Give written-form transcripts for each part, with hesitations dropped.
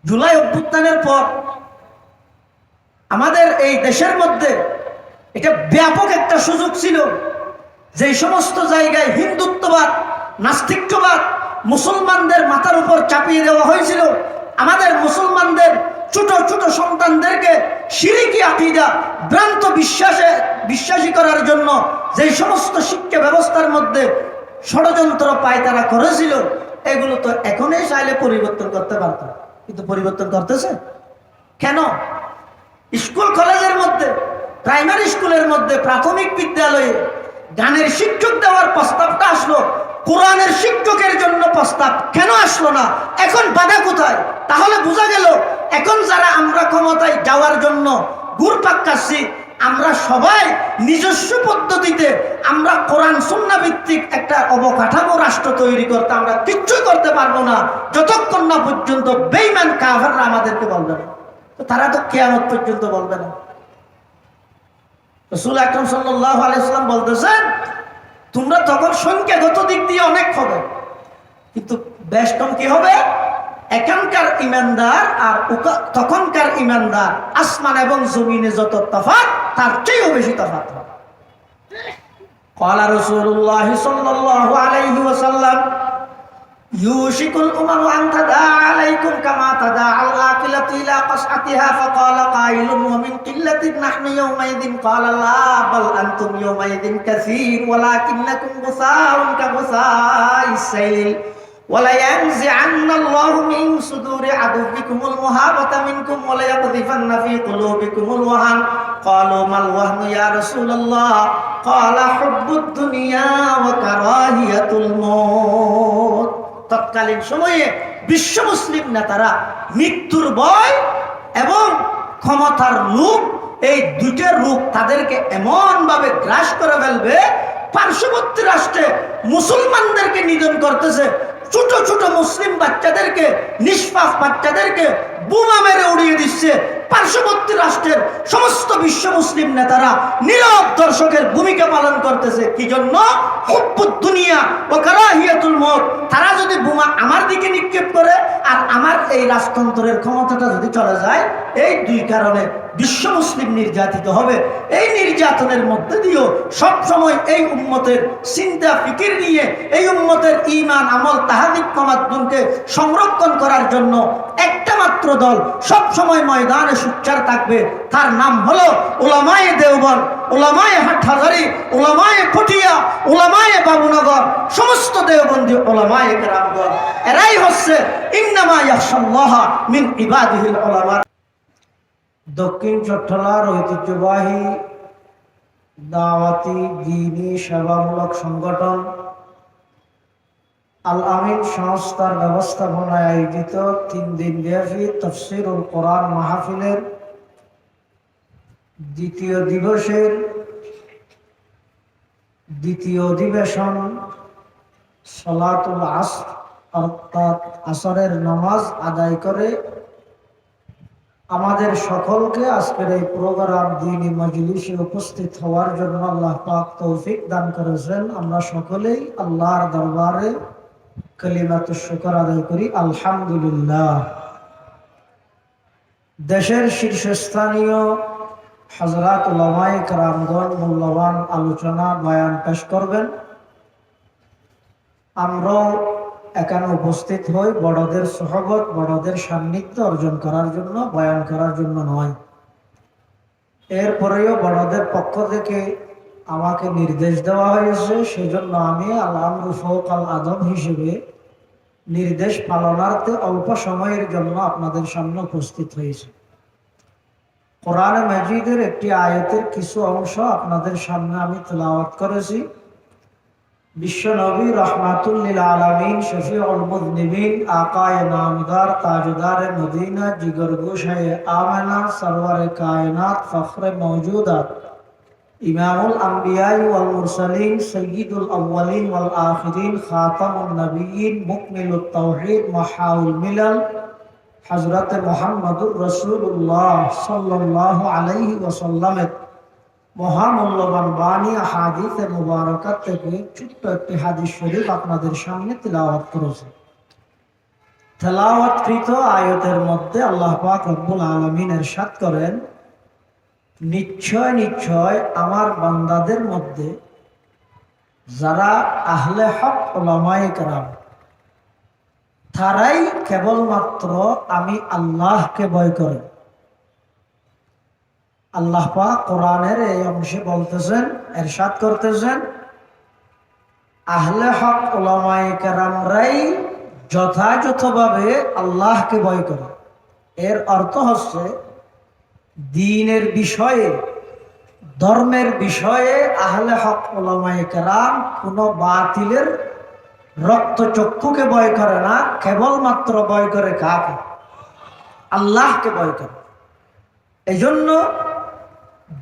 জুলাই অভ্যুত্থানের পর আমাদের এই দেশের মধ্যে এটা ব্যাপক একটা সুযোগ ছিল, যে সমস্ত জায়গায় হিন্দুত্ববাদ, নাস্তিকবাদ মুসলমানদের মাথার উপর চাপিয়ে দেওয়া হয়েছিল, আমাদের মুসলমানদের ছোট ছোট সন্তানদেরকে শিরকি আকীদা, ভ্রান্ত বিশ্বাসী করার জন্য যে সমস্ত শিক্ষা ব্যবস্থার মধ্যে ষড়যন্ত্র পায়তারা করেছিল, এগুলো তো এখনই চাইলে পরিবর্তন করতে পারত, কিন্তু পরিবর্তন করতেছে কেন? স্কুল কলেজের মধ্যে, প্রাইমারি স্কুলের মধ্যে, প্রাথমিক বিদ্যালয়ে গানের শিক্ষক দেওয়ার প্রস্তাবটা আসলো, কোরআনের শিক্ষকের জন্য প্রস্তাব কেন আসলো না? এখন বাধা কোথায়? তাহলে বোঝা গেল এখন যারা আমরা ক্ষমতায় যাওয়ার জন্য ঘুরপাক খাচ্ছি, আমরা সবাই নিজস্ব পদ্ধতিতে আমরা কোরআন সুন্নাহ ভিত্তিক একটা অবকাঠামো রাষ্ট্র তৈরি করতে আমরা কিচ্ছুই করতে পারবো না যতক্ষণ না পর্যন্ত বেঈমান কাফেররা আমাদেরকে বলবে না। তো তারা তো কিয়ামত পর্যন্ত বলবে না। রাসূল আকরাম সাল্লাল্লাহু আলাইহি ওয়াসাল্লাম বলতেছেন, তোমরা তখন সংখ্যাগত দিক দিয়ে অনেক হবে, কিন্তু বেশ কম কি হবে? এখানকার ইমানদার আর তখনকার ইমানদার, আসমান এবং জমিনে যত তফাৎ, তার চেয়েও বেশি তফাৎ হবে। ক্বালা রাসূলুল্লাহ সাল্লাল্লাহু আলাইহি ওয়াসাল্লাম, ইউশিকুল উমামু আন তাদা আলাইকুম কামা তাদা আল আকিলাতু ইলা কাসআতিহা ফাকালা কাইলুন ওয়া মিন কিল্লাতিন নাহনু ইয়াওমাইদিন ক্বালা লা বাল আনতুম ইয়াওমাইদিন কাসীর ওয়ালাকিন্নাকুম গুসাউন কাগুসাইস সাইল ওয়ালা ইয়ানজি'আন্নাল্লাহু মিন সুদুরি আদুবিকুমুল মুহাবাতা মিনকুম ওয়া ইয়াকযিফান্না ফি কুলুবিকুমুল ওয়াহান ক্বালু মাল ওয়াহনু ইয়া রাসূলুল্লাহ ক্বালা হুব্বুদ দুনিয়া ওয়া কারাহিয়াতুল মউত। তৎকালীন সময়ে বিশ্ব মুসলিম নেতারা মৃত্যুর ভয় এবং ক্ষমতার লোভ, এই দুইটা রূপ তাদেরকে এমন ভাবে গ্রাস করে ফেলবে, পার্শ্ববর্তী রাষ্ট্রে মুসলমানদেরকে নিধন করতেছে, ছোট ছোট মুসলিম বাচ্চাদেরকে, নিষ্পাপ বাচ্চাদেরকে বোমা মেরে উড়িয়ে দিচ্ছে। পার্শ্ববর্তী রাষ্ট্রের সমস্ত বিশ্ব মুসলিম নেতারা নীরব দর্শকের ভূমিকা পালন করতেছে। কি জন্য? হুব্বুদ দুনিয়া ওয়া কারাহিয়াতুল মউত। তারা যদি বোমা আমার দিকে নিক্ষেপ করে আর আমার এই রাজতন্ত্রের ক্ষমতাটা যদি চলে যায়, এই দুই কারণে বিশ্ব মুসলিম নির্যাতিত হবে। এই নির্যাতনের মধ্যে দিয়েও সবসময় এই উম্মতের চিন্তা ফিকির নিয়ে এই উম্মতের ঈমান, আমল, তাহাদিক, তামাদ্দুনকে সংরক্ষণ করার জন্য একটা মাত্র দল সবসময় ময়দানে সোচ্চার থাকবে, তার নাম হলো উলামায়ে দেওবন্দ, উলামায়ে হাটহাজারী, উলামায়ে পটিয়া, উলামায়ে বাবুনগর, সমস্ত দেওবন্দি উলামায়ে কেরামগণ। এরাই হচ্ছে ইন্নামা ইয়াখশাল্লাহা মিন ইবাদিহিল উলামা। দক্ষিণ চট্টলার ঐতিহ্যবাহী দাওয়াতি দ্বীনি সেবামূলক সংগঠন আল আমিন সংস্থার ব্যবস্থাপনায় আয়োজিত 3 দিন ব্যাপী তাফসীরুল কোরআন মাহফিলের দ্বিতীয় দিবসের দ্বিতীয় অধিবেশন সালাতুল আসর অর্থাৎ আসরের নামাজ আদায় করে আমাদের সকলকে আজকের এই প্রোগ্রাম দ্বীনি মজলিসে উপস্থিত হওয়ার জন্য আল্লাহ পাক তৌফিক দান করেছেন। আমরা সকলেই আল্লাহর দরবারে কালিমাতুশ শুকর আদায় করি, আলহামদুলিল্লাহ। দেশের শীর্ষস্থানীয় হযরত উলামায়ে কেরামগণ মূল্যবান আলোচনা বয়ান পেশ করবেন। আমরাও এখানে উপস্থিত হই বড়দের সহবত, বড়দের সান্নিধ্য অর্জন করার জন্য, বয়ান করার জন্য নয়। এরপরেও বড়দের পক্ষ থেকে আমাকে নির্দেশ দেওয়া হয়েছে, সেজন্য আমি আল আমরু ফাওকাল আদব হিসেবে নির্দেশ পালনার্থে অল্প সময়ের জন্য আপনাদের সামনে উপস্থিত হয়েছে। কোরআনে মাজিদের একটি আয়াতের কিছু অংশ আপনাদের সামনে আমি তেলাওয়াত করেছি। বিশ্ব নবী রহমাতুল লিল আলামিন, শফিউল মুযনিবিন, আকায়ে নামদার, তাজদারে মদিনা, জিগরগোশায়ে আমেনা, সরওয়ারে কায়নাত, ফখরে মওজুদাত, ইমামুল আম্বিয়া ওয়াল মুরসালিন, সাইয়্যিদুল আউওয়ালিন ওয়াল আখিরিন, খাতামুন নবিয়্যিন, মুকমিলুত তাওহীদ, মাহাউল মিলাল, হযরত মুহাম্মদুর রাসূলুল্লাহ সাল্লাল্লাহু আলাইহি ওয়াসাল্লামের মহামূল্যবান বাণী হাদিসে মুবারাকাত থেকে ছোট্ট একটি হাদিস শরীফ আপনাদের সামনে তিলাওয়াত করেছে। তেলাওয়াতকৃত আয়াতের মধ্যে আল্লাহ পাক রব্বুল আলামিন ইরশাদ করেন, নিশ্চয় নিশ্চয় আমার বান্দাদের মধ্যে যারা আহলে হক উলামায়ে কেরাম, তারাই কেবলমাত্র আমি আল্লাহকে ভয় করে। আল্লাহ পাক কোরআনের এই অংশে বলতেছেন, ইরশাদ করতেছেন, আহলে হক উলামায়ে কেরামরাই যথাযথভাবে আল্লাহকে ভয় করে। এর অর্থ হচ্ছে দ্বীনের বিষয়ে, ধর্মের বিষয়ে আহলে হক উলামায়ে কেরাম কোনো বাতিলের রক্তচক্ষুকে ভয় করে না, কেবলমাত্র ভয় করে কাকে? আল্লাহকে ভয় করে। এই জন্য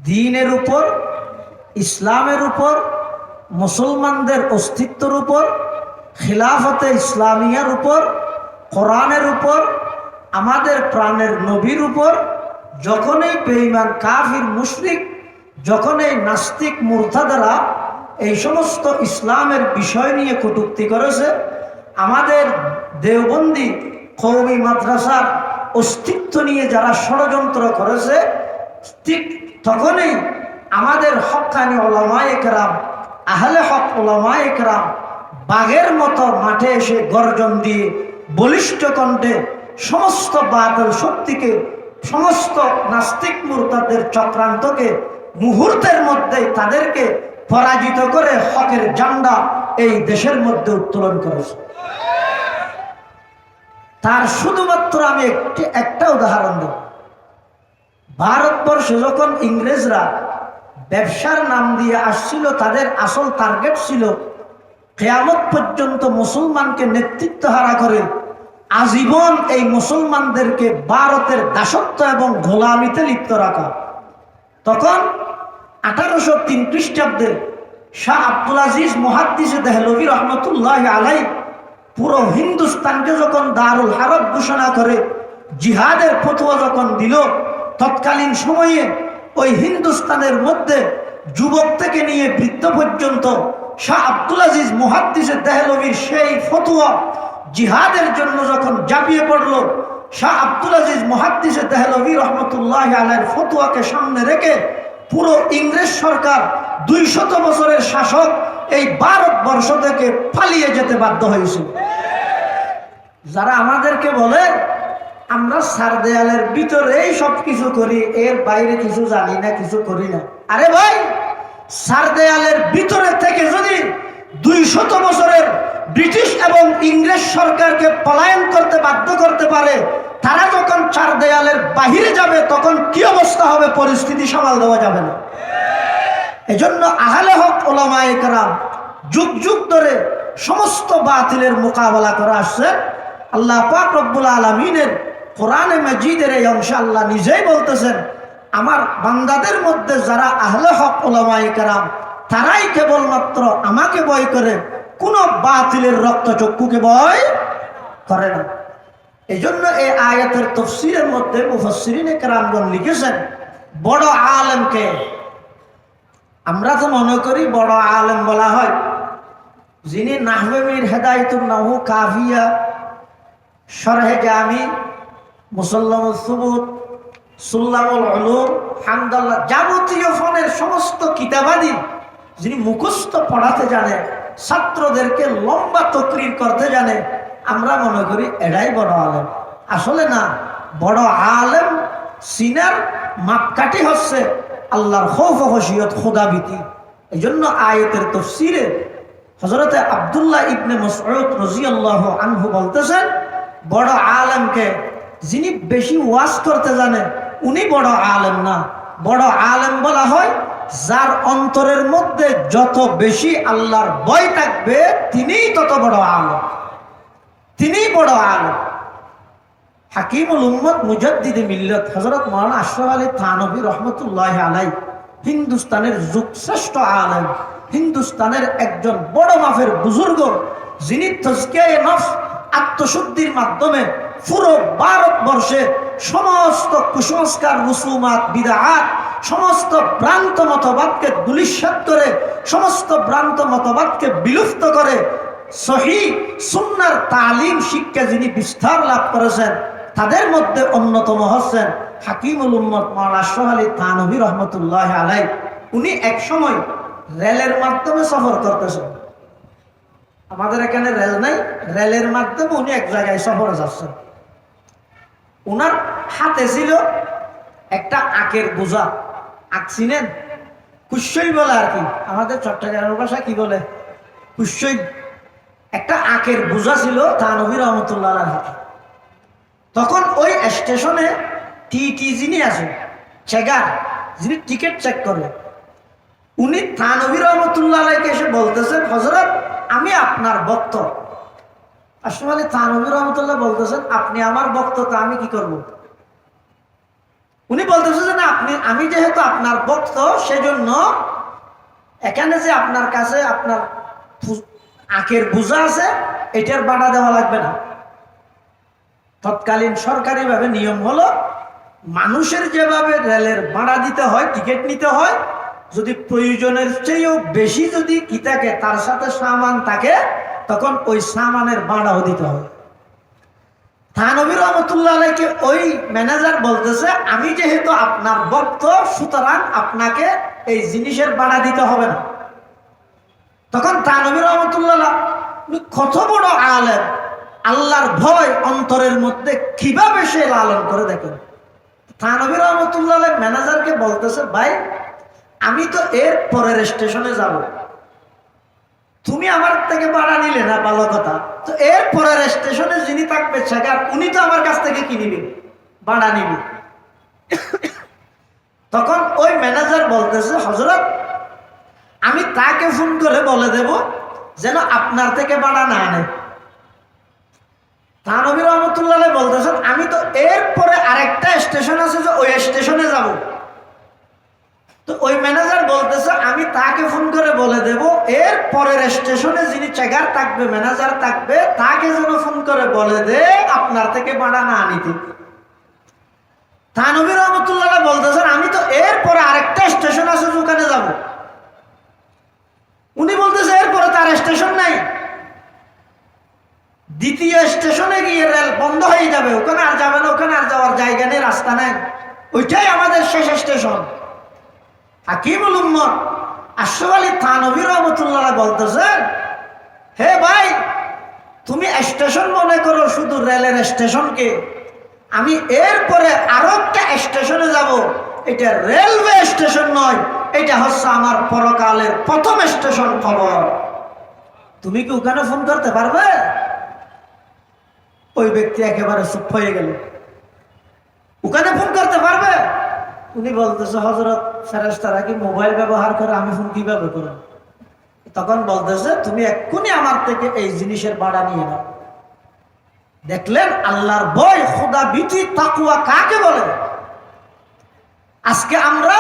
দ্বীনের উপর, ইসলামের উপর, মুসলমানদের অস্তিত্বের উপর, খিলাফতে ইসলামিয়ার উপর, কোরআনের উপর, আমাদের প্রাণের নবীর উপর যখনই বেঈমান কাফির মুশরিক, যখনই নাস্তিক মুরতাদারা এই সমস্ত ইসলামের বিষয় নিয়ে কটূক্তি করেছে, আমাদের দেওবন্দি কওমি মাদ্রাসার অস্তিত্ব নিয়ে যারা ষড়যন্ত্র করেছে, ঠিক তখনই আমাদের হক্কানি উলামায়ে কেরাম, আহলে হক উলামায়ে কেরাম বাঘের মতো মাঠে এসে গর্জন দিয়ে বলিষ্ঠ কণ্ঠে সমস্ত বাতিল শক্তিকে, সমস্ত নাস্তিক মুরতাদের চক্রান্তকে মুহূর্তের মধ্যে তাদেরকে পরাজিত করে হকের ঝান্ডা এই দেশের মধ্যে উত্তোলন করেছে। তার শুধুমাত্র আমি একটা উদাহরণ দেব। ভারতবর্ষে যখন ইংরেজরা ব্যবসার নাম দিয়ে আসছিল, তাদের আসল টার্গেট ছিল কিয়ামত পর্যন্ত মুসলমানকে নেতৃত্ব হারা করে আজীবন এই মুসলমানদেরকে ভারতের দাসত্ব এবং গোলামিতে লিপ্ত রাখা। তখন 1803 খ্রিস্টাব্দে শাহ আব্দুল আজিজ মুহাদ্দিস দেহলভী রহমতুল্লাহ আলাইহি পুরো হিন্দুস্তানকে যখন দারুল হারব ঘোষণা করে জিহাদের ফতোয়া যখন দিল, তৎকালীন সময়ে ওই হিন্দুস্তানের মধ্যে যুবক থেকে নিয়ে বৃদ্ধ পর্যন্ত শাহ আব্দুল আজিজ মুহাদ্দিস দেহলভীর সেই ফতোয়া জিহাদের জন্য যখন ঝাঁপিয়ে পড়ল, শাহ আব্দুল আজিজ মুহাদ্দিস দেহলভী রহমতুল্লাহ আলাইহির ফতোয়াকে সামনে রেখে পুরো ইংরেজ সরকার 200 বছরের শাসক এই ভারতবর্ষ থেকে পালিয়ে যেতে বাধ্য হয়েছিল। যারা আমাদেরকে বলে আমরা সার দেয়ালের ভিতরেই সবকিছু করি, এর বাইরে কিছু জানি না, কিছু করি না। আরে ভাই, সার দেয়ালের ভিতরে থেকে যদি 200 বছরের ব্রিটিশ এবং ইংরেজ সরকারকে পলায়ন করতে বাধ্য করতে পারে, তারা যখন চার দেয়ালের বাহিরে যাবে তখন কি অবস্থা হবে, পরিস্থিতি সামাল দেওয়া যাবে না। এজন্য আহলে হক উলামায়ে কেরাম যুগ যুগ ধরে সমস্ত বাতিলের মোকাবেলা করে আসছে। আল্লাহ পাক রব্বুল আলামিনের কোরআনে মাজিদের এই অংশে আল্লাহ নিজেই বলতেছেন, আমার বান্দাদের মধ্যে যারা আহলে হক উলামায়ে কেরাম, তারাই কেবলমাত্র আমাকে ভয় করে, কোন বাতিলের রক্তচক্ষুকে ভয় করে না। এই জন্য এই আয়াতের তাফসীরের মধ্যে মুফাসসিরিনে কেরামগণ লিখেছেন, বড় আলেমকে আমরা তো মনে করি বড় আলেম বলা হয় যিনি নাহবে মির হেদায়েতুন নাহু, কাফিয়া, শরহে জামি, মুসাল্লামুস সুবুত, সুল্লামুল উলুম, হামদাল্লাহ, যাবতীয় ফনের সমস্ত কিতাবাদি যিনি মুখস্থ পড়াতে জানে, ছাত্রদেরকে লম্বা তকরির করতে জানে, আমরা মনে করি এটাই বড় আলেম। আসলে না, বড় আলেম সিনার মাপকাঠি হচ্ছে আল্লাহর খৌফ ও খশিয়ত, খোদাভীতি। এই জন্য আয়াতের তাফসীরে হযরতে আব্দুল্লাহ ইবনে মাসউদ রাদিয়াল্লাহু আনহু বলতেছেন, বড় আলেমকে যিনি বেশি ওয়াজ করতে জানে উনি বড় আলেম না। বড় আলেম বলা হয় যার অন্তরের মধ্যে যত বেশি আল্লাহর ভয় থাকবে তিনিই তত বড় আলেম, তিনিই বড় আলেম। হাকিমুল উম্মত মুজাদ্দিদে মিল্লাত হযরত মাওলানা আশরাফ আলী থানভী রহমতুল্লাহ আলাইহি হিন্দুস্তানের যুগশ্রেষ্ঠ আলেম, হিন্দুস্তানের একজন বড় মাফের বুজুর্গ, যিনি তাজকিয়ায়ে নফস, আত্মশুদ্ধির মাধ্যমে পুরো ভারতবর্ষে সমস্ত কুসংস্কার, রুসুমাত, বিদআত, সমস্ত ভ্রান্ত মতবাদকে ধূলিসাৎ করে, সমস্ত ভ্রান্ত মতবাদকে বিলুপ্ত করে সহিহ সুন্নাহর তালিম শিক্ষা যিনি বিস্তার লাভ করেছেন তাদের মধ্যে অন্যতম হচ্ছেন হাকিমুল উম্মত মাওলানা আশরাফ আলী থানভী রহমতুল্লাহ আলাইহি। উনি এক সময় রেলের মাধ্যমে সফর করতেছেন। আমাদের এখানে রেল নাই, রেলের মাধ্যমে উনি এক জায়গায় সফরে যাচ্ছেন। উনার হাতে ছিল একটা আখের বোঝা। আখ চিনেন? কুশই বলে আর কি, আমাদের চট্টগ্রামের ভাষা কি বলে? কুশই। একটা আখের বোঝা ছিল থানভী রহমতুল্লাহ আলাইহির হাতে। তখন ওই স্টেশনে টিটি যিনি আছেন, চেকার যিনি টিকিট চেক করে, উনি থানভী রহমতুল্লাহ আলাইহিকে এসে বলতেছেন, হযরত আমি আপনার ভক্ত। আসলে থানভী রহমতুল্লাহ বলতেছেন, আপনি আমার ভক্ত, তা আমি কি করব? উনি বলতেছেন যে না, আমি যেহেতু আপনার ভক্ত সেজন্য এখানে যে আপনার কাছে আপনার আখের বোঝা আছে এটার বাড়া দেওয়া লাগবে না। তৎকালীন সরকারিভাবে নিয়ম হলো মানুষের যেভাবে রেলের ভাড়া দিতে হয়, টিকিট নিতে হয়, যদি প্রয়োজনের চেয়েও বেশি যদি কি থাকে তার সাথে সামান থাকে তখন ওই সামানের ভাড়াও দিতে হয়। থানভী রহমতুল্লাহ আলাইহিকে ওই ম্যানেজার বলতেছে, আমি যেহেতু আপনার ভক্ত সুতরাং আপনাকে এই জিনিসের ভাড়া দিতে হবে না। তখন থানভী রহমতুল্লাহ কত বড় আলেম, আল্লাহর ভয় অন্তরের মধ্যে কিভাবে সে লালন করে দেখেন। থানভী রহমতুল্লাহ ম্যানেজারকে বলতেছে, ভাই আমি তো এর পরের স্টেশনে যাব, তুমি আমার থেকে ভাড়া নিলে না, ভালো কথা, তো এর পরের স্টেশনে যিনি থাকবে চেকার উনি তো আমার কাছ থেকে কি নিবে? ভাড়া নিবে। তখন ওই ম্যানেজার বলতেছে, হযরত আমি তাকে ফোন করে বলে দেব যেন আপনার থেকে ভাড়া না নেয়। থানভী রহমতুল্লাহ বলতেছেন, আমি তো এরপরে আরেকটা স্টেশন আছে যে ওই স্টেশনে যাব। তো ওই ম্যানেজার বলতেছে, আমি তাকে ফোন করে বলে দেব এর পরের স্টেশনে যিনি চেকার থাকবে, ম্যানেজার থাকবে, তাকে যেন ফোন করে বলে দে আপনার থেকে ভাড়া না নিতে। থানভী রহমতুল্লাহ বলতেছেন, আমি তো এরপরে আরেকটা স্টেশন আছে ওখানে যাব। উনি বলতেছে এরপরে তার স্টেশন নাই, দ্বিতীয় স্টেশনে গিয়ে রেল বন্ধ হয়ে যাবে, ওখানে আর যাবে না, ওখানে আর যাওয়ার জায়গা নেই, রাস্তা নাই, ওইটাই আমাদের শেষ স্টেশন। হাকিমুল উম্মত আশরাফ আলী থানভী রহমতুল্লাহ বলতেছেন, হে ভাই তুমি স্টেশন মনে করো শুধু রেলের স্টেশনকে, আমি এরপরে আরো একটা স্টেশনে যাব, এটা রেলওয়ে স্টেশন নয়, এটা হচ্ছে আমার পরকালের প্রথম স্টেশন খবর। তুমি কি ওখানে ফোন করতে পারবে? ওই ব্যক্তি একেবারে চুপ হয়ে গেল। ওখানে ফোন করতে পারবে? উনি বলতেছে, হযরত ফেরেশতারা কি মোবাইল ব্যবহার করে, আমি ফোন কিভাবে করব? তখন বলতেছে, তুমি এক্ষুনি আমার থেকে এই জিনিসের ভাড়া নিয়ে নাও। দেখলেন আল্লাহর ভয়, খোদা ভীতি, তাকওয়া কাকে বলে? আজকে আমরা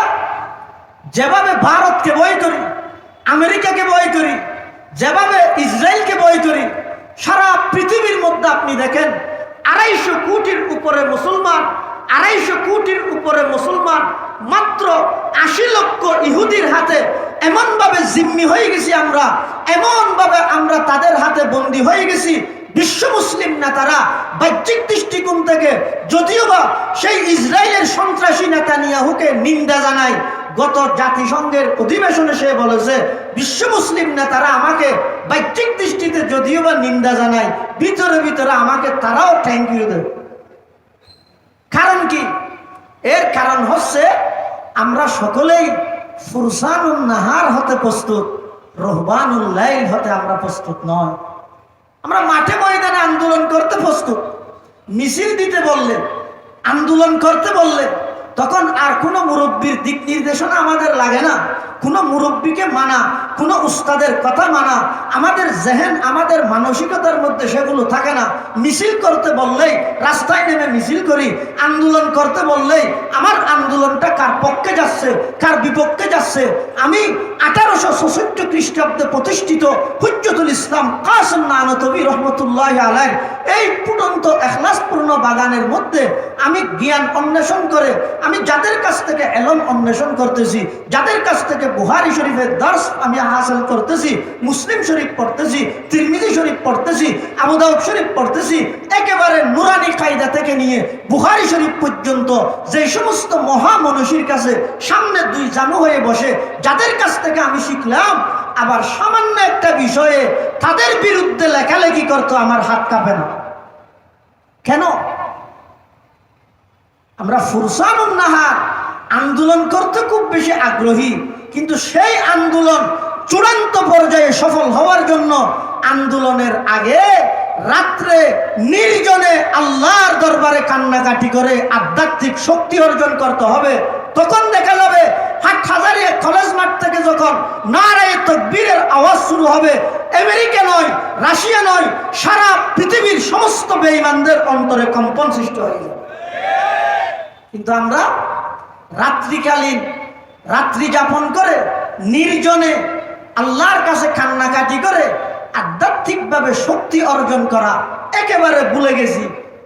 যেভাবে ভারতকে ভয় করি, আমেরিকাকে ভয় করি, যেভাবে ইসরায়েলকে ভয় করি, সারা পৃথিবীর মধ্যে আপনি দেখেন 250 কোটির উপরে মুসলমান, 250 কোটির উপরে মুসলমান, মাত্র 80 লক্ষ ইহুদির হাতে এমন ভাবে জিম্মি হয়ে গেছি আমরা, এমন ভাবে আমরা তাদের হাতে বন্দী হয়ে গেছি। বিশ্ব মুসলিম নেতারা বাহ্যিক দৃষ্টিকোণ থেকে যদিও বা সেই ইসরায়েলের সন্ত্রাসী নেতানিয়াহুকে নিন্দা জানায়, গত জাতিসংঘের অধিবেশনে সে বলেছে বিশ্ব মুসলিম নেতারা আমাকে বাহ্যিক দৃষ্টিতে যদিও বা নিন্দা জানায়, ভিতরে ভিতরে আমাকে তারাও থ্যাংক ইউ দেয়। কারণ কি? এর কারণ হচ্ছে আমরা সকলেই ফুরসানুন নাহার হতে প্রস্তুত, রহবানুল লাইল হতে আমরা প্রস্তুত নয়। আমরা মাঠে ময়দানে আন্দোলন করতে প্রস্তুত, মিছিল দিতে বললে, আন্দোলন করতে বললে তখন আর কোনো মুরব্বীর দিক নির্দেশনা আমাদের লাগে না, কোনো মুরব্বীকে মানা, কোনো উস্তাদের কথা মানা আমাদের জেহেন, আমাদের মানসিকতার মধ্যে সেগুলো থাকে না। মিছিল করতে বললেই রাস্তায় নেমে মিছিল করি, আন্দোলন করতে বললেই আমার আন্দোলনটা কার পক্ষে যাচ্ছে, কার বিপক্ষে যাচ্ছে। আমি 1866 খ্রিস্টাব্দে প্রতিষ্ঠিত হুজ্জতুল ইসলাম কাসেম নানতবী রহমতুল্লাহ আলাইহি এই ফুটন্ত ইখলাসপূর্ণ বাগানের মধ্যে আমি জ্ঞান অন্বেষণ করে, আমি যাদের কাছ থেকে এলম অন্বেষণ করতেছি, যাদের কাছ থেকে বুখারী শরীফের দর্স আমি ফাতিহা হাসিল করতেছি, মুসলিম শরীফ পড়তেছি, তিরমিজি শরীফ পড়তেছি, আবু দাউদ শরীফ পড়তেছি, একেবারে নুরানি কায়দা থেকে নিয়ে বুখারী শরীফ পর্যন্ত যে সমস্ত মহামনীষীর কাছে সামনে দুই জানু হয়ে বসে যাদের কাছ থেকে আমি শিখলাম, আবার সামান্য একটা বিষয়ে তাদের বিরুদ্ধে লেখালেখি করতো, আমার হাত কাঁপে না। কেন? আমরা ফুরসানুন নাহার আন্দোলন করতে খুব বেশি আগ্রহী, কিন্তু সেই আন্দোলন চূড়ান্ত পর্যায়ে সফল হওয়ার জন্য আন্দোলনের আগে রাত্রে নির্জনে আল্লাহর দরবারে কান্নাকাটি করে আধ্যাত্মিক শক্তি অর্জন করতে হবে। তখন দেখা যাবে হাটহাজারী কলেজ মাঠ থেকে যখন নারায়ে তাকবীরের আওয়াজ শুরু হবে, আমেরিকা নয়, রাশিয়া নয়, সারা পৃথিবীর সমস্ত বেঈমানদের অন্তরে কম্পন সৃষ্টি হয়ে যাবে। কিন্তু আমরা রাত্রিকালীন রাত্রি যাপন করে নির্জনে আল্লাহর কাছে কান্নাকাটি করে আধ্যাত্মিকভাবে শক্তি অর্জন করা একেবারে ভুলে গেছি।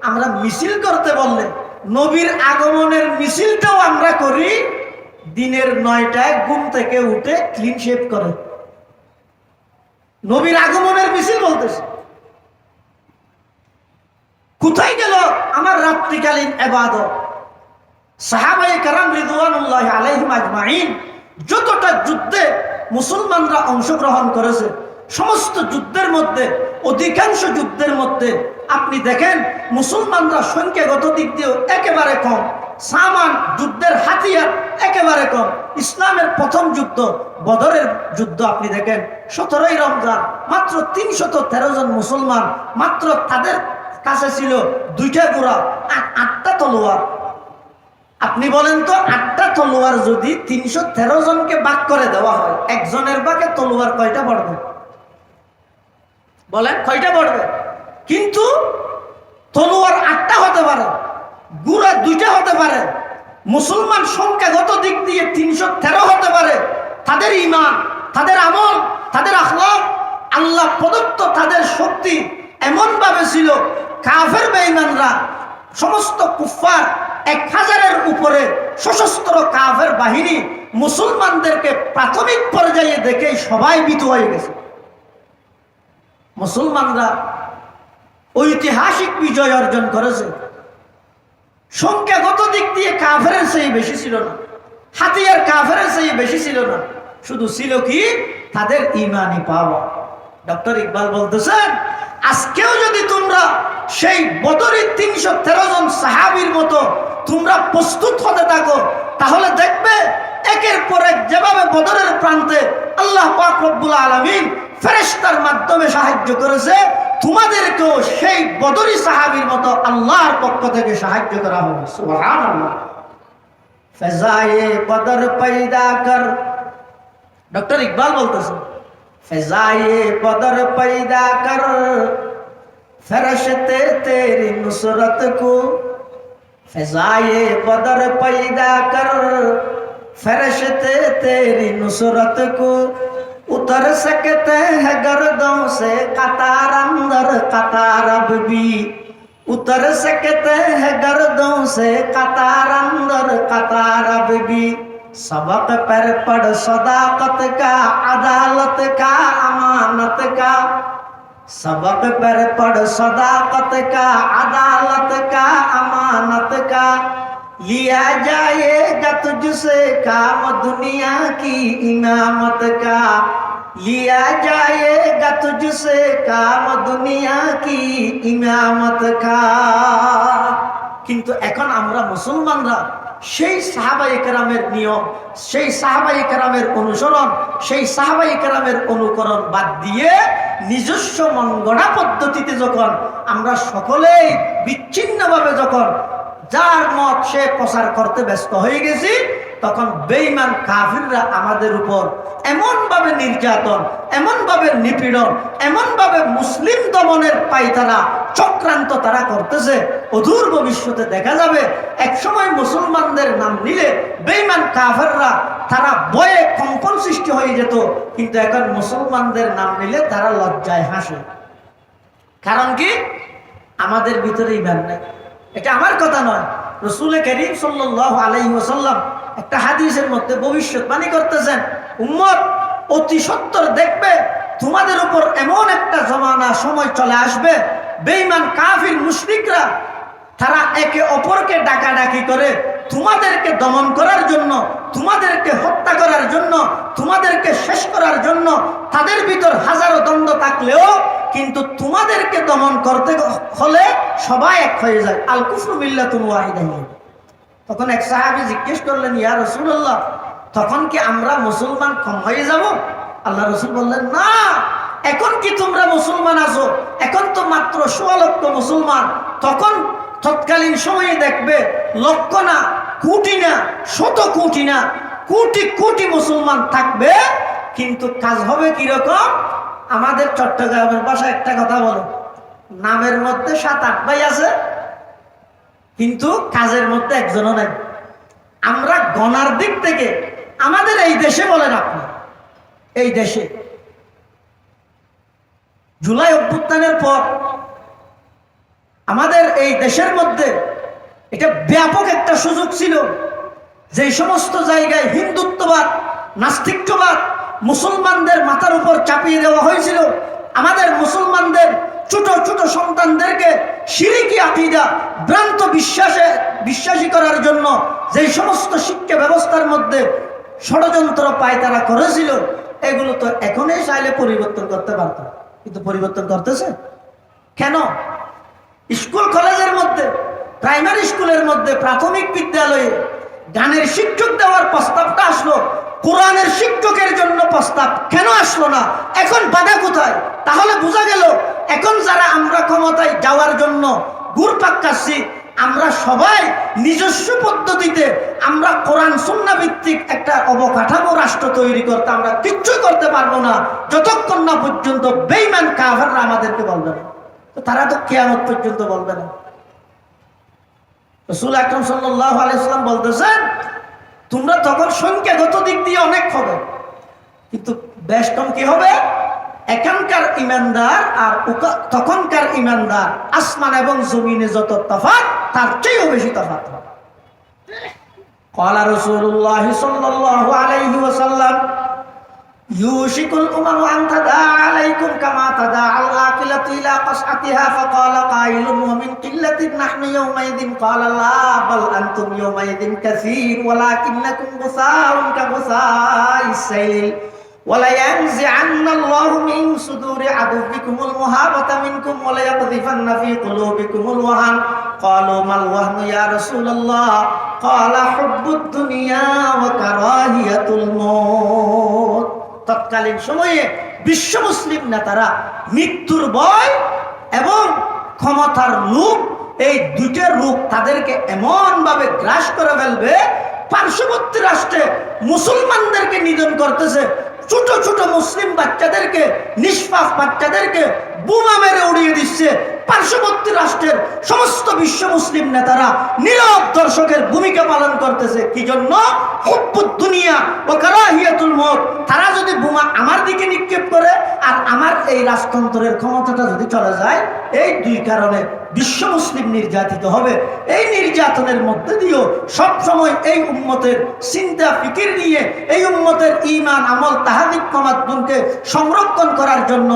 আমরা মিছিল করতে বললে নবীর আগমনের মিছিলটাও আমরা করি দিনের 9টায় ঘুম থেকে উঠে ক্লিন শেভ করে। নবীর আগমনের মিছিল বলতেছে। কোথায় গেল আমার রাত্রিকালীন ইবাদত? সাহাবায়ে কেরাম রিদওয়ানুল্লাহি আলাইহিম আজমাইন যতটা যুদ্ধে মুসলমানরা অংশগ্রহণ করেছে, সমস্ত যুদ্ধের মধ্যে, অধিকাংশ যুদ্ধের মধ্যে আপনি দেখেন মুসলমানরা সংখ্যাগত দিক দিয়েও একেবারে কম, সামান যুদ্ধের হাতিয়ার একেবারে কম। ইসলামের প্রথম যুদ্ধ বদরের যুদ্ধ আপনি দেখেন 17ই রমজান, মাত্র 313 জন মুসলমান, মাত্র তাদের কাছে ছিল 2টা ঘোড়া, 8টা তলোয়ার। আপনি বলেন তো 8টা তলোয়ার যদি 313 জনকে ভাগ করে দেওয়া হয়, একজনের ভাগে তলোয়ার কয়টা পড়বে? বলেন কয়টা পড়বে? কিন্তু তলোয়ার 8টা হতে পারে, ঘোড়া 2টা হতে পারে, মুসলমান সংখ্যাগত দিক দিয়ে 313 হতে পারে। তাদের ঈমান, তাদের আমল, তাদের আখলাক, আল্লাহ প্রদত্ত তাদের শক্তি এমন ভাবে ছিল, কাফের বেঈমানরা সমস্ত কুফফার 1000-এর উপরে সশস্ত্র কাফের বাহিনী মুসলমানদেরকে প্রাথমিক পর্যায়ে দেখে সবাই ভীত হয়ে গেছে। মুসলমানরা ঐতিহাসিক বিজয় অর্জন করেছে। সংখ্যাগত দিক দিয়ে কাফেরের চেয়ে বেশি ছিল না, হাতিয়ার কাফেরের চেয়ে বেশি ছিল না, শুধু ছিল কি তাদের ঈমানি পাওয়া। ডক্টর ইকবাল বলতেছেন, আজকেও যদি তোমরা সেই বদরের 313 জন সাহাবীর মতো তোমরা প্রস্তুত হতে থাকো, তাহলে দেখবে একের পর এক যেভাবে বদরের প্রান্তে আল্লাহ পাক রব্বুল আলামিন ফেরেশতার মাধ্যমে সাহায্য করেছে, তোমাদেরকেও সেই বদরি সাহাবীর মতো আল্লাহর পক্ষ থেকে সাহায্য করা হবে। সুবহানাল্লাহ। ফেজায়ে বদর পয়দা কর, ডক্টর ইকবাল বলতেছেন, ফেজায়ে বদর পয়দা কর ফেরেশতে তেরি নুসরত কো, ফেজায়ে বদর পয়দা কর फरिश्ते तेरी नुसरत को उतर सकते हैं गर्दों से कतार अंदर कतार अब भी, उतर सकते हैं गर्दों से कतार अंदर कतार अब भी। सबक पर पढ़ सदाकत का, अदालत का, अमानत का, सबक पर पढ़ सदाकत का, अदालत का, अमानत का। लिया जाएगा तुझसे काम दुनिया की इमामत का, लिया जाएगा तुझसे काम दुनिया की इमामत का। কিন্তু এখন আমরা মুসলমানরা সেই সাহাবায়ে কেরামের নিয়ম, সেই সাহাবায়ে কেরামের অনুসরণ, সেই সাহাবায়ে কেরামের অনুকরণ বাদ দিয়ে নিজস্ব মনগড়া পদ্ধতিতে যখন আমরা সকলেই বিচ্ছিন্নভাবে যখন যার মত সে প্রচার করতে ব্যস্ত হয়ে গেছি, তখন বেঈমান কাফিররা আমাদের উপর এমন ভাবে নির্যাতন, এমন ভাবে নিপীড়ন, এমন ভাবে মুসলিম দমনের পায়তারা চক্রান্ত তারা করতেছে। অদূর ভবিষ্যতে দেখা যাবে একসময় মুসলমানদের নাম নিলে বেঈমান কাফিররা তারা ভয়ে কম্পন সৃষ্টি হয়ে যেত, কিন্তু এখন মুসলমানদের নাম নিলে তারা লজ্জায় হাসে। কারণ কি? আমাদের ভিতরে ঈমান নাই। এটা আমার কথা নয়, রাসূল কারীম সাল্লাল্লাহু আলাইহি ওয়াসাল্লাম একটা হাদিসের মধ্যে ভবিষ্যৎবাণী করতেছেন, উম্মত অতি সত্বর দেখবে তোমাদের উপর এমন একটা জমানা সময় চলে আসবে, বেঈমান কাফির মুশরিকরা তারা একে অপরকে ডাকাডাকি করে তোমাদেরকে দমন করার জন্য, তোমাদেরকে হত্যা করার জন্য, তোমাদেরকে শেষ করার জন্য। তাদের ভিতর হাজারো দ্বন্দ্ব থাকলেও কিন্তু তোমাদেরকে দমন করতে হলে সবাই এক হয়ে যায়। আল কুফরু মিল্লাতুন ওয়াহিদা। তখন এক সাহাবী জিজ্ঞেস করলেন, ইয়া রাসূলুল্লাহ, তখন কি আমরা মুসলমান কম হয়ে যাব? আল্লাহ রাসূল বললেন, না, এখন কি তোমরা মুসলমান আছো? এখন তো মাত্র ১৬ লক্ষ মুসলমান। তখন তৎকালীন সময়ে দেখবে লক্ষ না, কোটি না, শত কোটি না, কোটি কোটি মুসলমান থাকবে। কিন্তু কাজ হবে কিরকম? আমাদের চট্টগ্রামের ভাষায় একটা কথা বলে, নামের মধ্যে ৭-৮ ভাই আছে কিন্তু কাজের মধ্যে একজনও নাই। আমরা গণার দিক থেকে আমাদের এই দেশে বলেন, আপনি এই দেশে জুলাই অভ্যুত্থানের পর আমাদের এই দেশের মধ্যে এটা ব্যাপক একটা সুযোগ ছিল, যে সমস্ত জায়গায় হিন্দুত্ববাদ, নাস্তিকবাদ মুসলমানদের মাথার উপর চাপিয়ে দেওয়া হয়েছিল। আমাদের মুসলমানদের ছোট ছোট সন্তানদেরকে শিরকি আকীদা, ভ্রান্ত বিশ্বাসী করার জন্য যে সমস্ত শিক্ষা ব্যবস্থার মধ্যে ষড়যন্ত্র পায়তারা করেছিল, এগুলো তো এখনই চাইলে পরিবর্তন করতে পারত, কিন্তু পরিবর্তন করতেছে কেন? স্কুল কলেজের মধ্যে, প্রাইমারি স্কুলের মধ্যে, প্রাথমিক বিদ্যালয়ে গানের শিক্ষক দেওয়ার প্রস্তাবটা আসলো, কোরআনের শিক্ষকের জন্য প্রস্তাব কেন আসলো না? এখন বাধা কোথায়? তাহলে বোঝা গেল এখন যারা আমরা ক্ষমতায় যাওয়ার জন্য ঘুরপাক খাচ্ছি, আমরা সবাই নিজস্ব পদ্ধতিতে আমরা কোরআন সুন্নাহ ভিত্তিক একটা অবকাঠামো রাষ্ট্র তৈরি করতে আমরা কিচ্ছুই করতে পারবো না যতক্ষণ না পর্যন্ত বেঈমান কাফেররা আমাদেরকে বলবে না। তো তারা তো কিয়ামত পর্যন্ত বলবে না। রাসূল আকরাম সাল্লাল্লাহু আলাইহি ওয়াসাল্লাম বলতেছেন, তোমরা তখন সংখ্যাগত দিক দিয়ে অনেক হবে, কিন্তু বেষ্টন কি হবে? এখানকার ইমানদার আর তখনকার ইমানদার, আসমান এবং জমিনে যত তফাৎ, তার চেয়েও বেশি তফাৎ হবে। ক্বালা রাসূলুল্লাহ সাল্লাল্লাহু আলাইহি ওয়াসাল্লাম, ইউশিকুল উমামু আন তাদা আলাইকুম কামা তাদা আল আকিলাতু ইলা কাসআতিহা ফাকালা কাইলুন ওয়া মিন কিল্লাতিন নাহনু ইয়াওমাইযিন ক্বালা লা বাল আনতুম ইয়াওমাইযিন কাসীর ওয়ালাকিন্নাকুম গুসাউন কাগুসাইস সাইল ওয়ালা ইয়ানজি'আন্না আল্লাহু মিন সুদুরি আদুবিকুমুল মুহাবাতা মিনকুম ওয়া লা ইয়াকযিফান্না ফি কুলুবিকুমুল ওয়াহান ক্বালু মাল ওয়াহনু ইয়া রাসূলুল্লাহ ক্বালা হুব্বুদ দুনিয়া ওয়া কারাহিয়াতুল মউত। তৎকালীন সময়ে বিশ্ব মুসলিম নেতারা মৃত্যুর ভয় এবং ক্ষমতার লোভ, এই দুইটার রূপ তাদেরকে এমন ভাবে গ্রাস করে ফেলবে, পার্শ্ববর্তী রাষ্ট্রে মুসলমানদেরকে নিধন করতেছে, ছোট ছোট মুসলিম বাচ্চাদেরকে, নিষ্পাপ বাচ্চাদেরকে বোমা মেরে উড়িয়ে দিচ্ছে। পার্শ্ববর্তী রাষ্ট্রের সমস্ত বিশ্ব মুসলিম নেতারা নীরব দর্শকের ভূমিকা পালন করতেছে। কি জন্য? হুব্বুদ দুনিয়া ওয়া কারাহিয়াতুল মউত। তারা যদি বোমা আমার দিকে নিক্ষেপ করে আর আমার এই রাজতন্ত্রের ক্ষমতাটা যদি চলে যায়, এই দুই কারণে বিশ্ব মুসলিম নির্যাতিত হবে। এই নির্যাতনের মধ্যে দিয়েও সবসময় এই উম্মতের চিন্তা ফিকির নিয়ে, এই উম্মতের ঈমান আমল তাহাদিক তামাদ্দুনকে সংরক্ষণ করার জন্য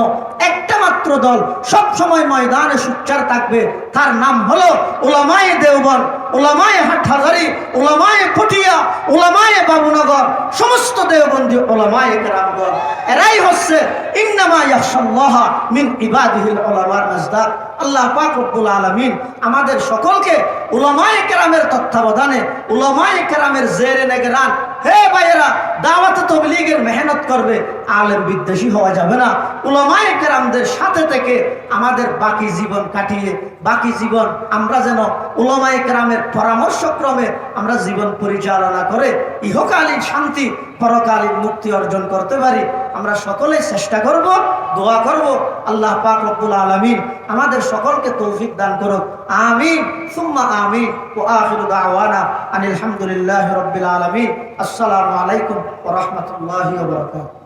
একটা মাত্র দল সব সময় ময়দানে সোচ্চার থাকবে, তার নাম হলো উলামায়ে দেওবন্দ, উলামায়ে হাটহাজারী, উলামায়ে পটিয়া, উলামায়ে বাবুনগর, সমস্ত দেওবন্দি উলামায়ে কেরামগণ। এরাই হচ্ছে ইন্নামা ইয়াখশাল্লাহ মিন ইবাদিহিল উলামার মাজদার। আল্লাহ পাক রব্বুল আলামিন আমাদের সকলকে উলামায়ে কেরামের তত্ত্বাবধানে, উলামায়ে কেরামের জেরে নেগরান, হে ভাইয়েরা, দাওয়াতে তাবলীগের মেহনত করবে, আলেম বিদ্বেষী হওয়া যাবে না। উলামায়ে কেরামদের সাথে থেকে আমাদের বাকি জীবন কাটিয়ে, বাকি জীবন আমরা যেন উলামায়ে কেরামের পরামর্শক্রমে আমরা জীবন পরিচালনা করে ইহকালীন শান্তি, পরকালীন মুক্তি অর্জন করতে পারি। আমরা সকলে চেষ্টা করব, দোয়া করব, আল্লাহ পাক রব্বুল আলামিন আমাদের সকলকে তৌফিক দান করুক। আমিন সুম্মা আমিন। ওয়া আখিরু দাওয়ানা আনিল হামদুলিল্লাহি রাব্বিল আলামিন। আসসালামু আলাইকুম ওয়া রাহমাতুল্লাহি ওয়া বারাকাতুহু।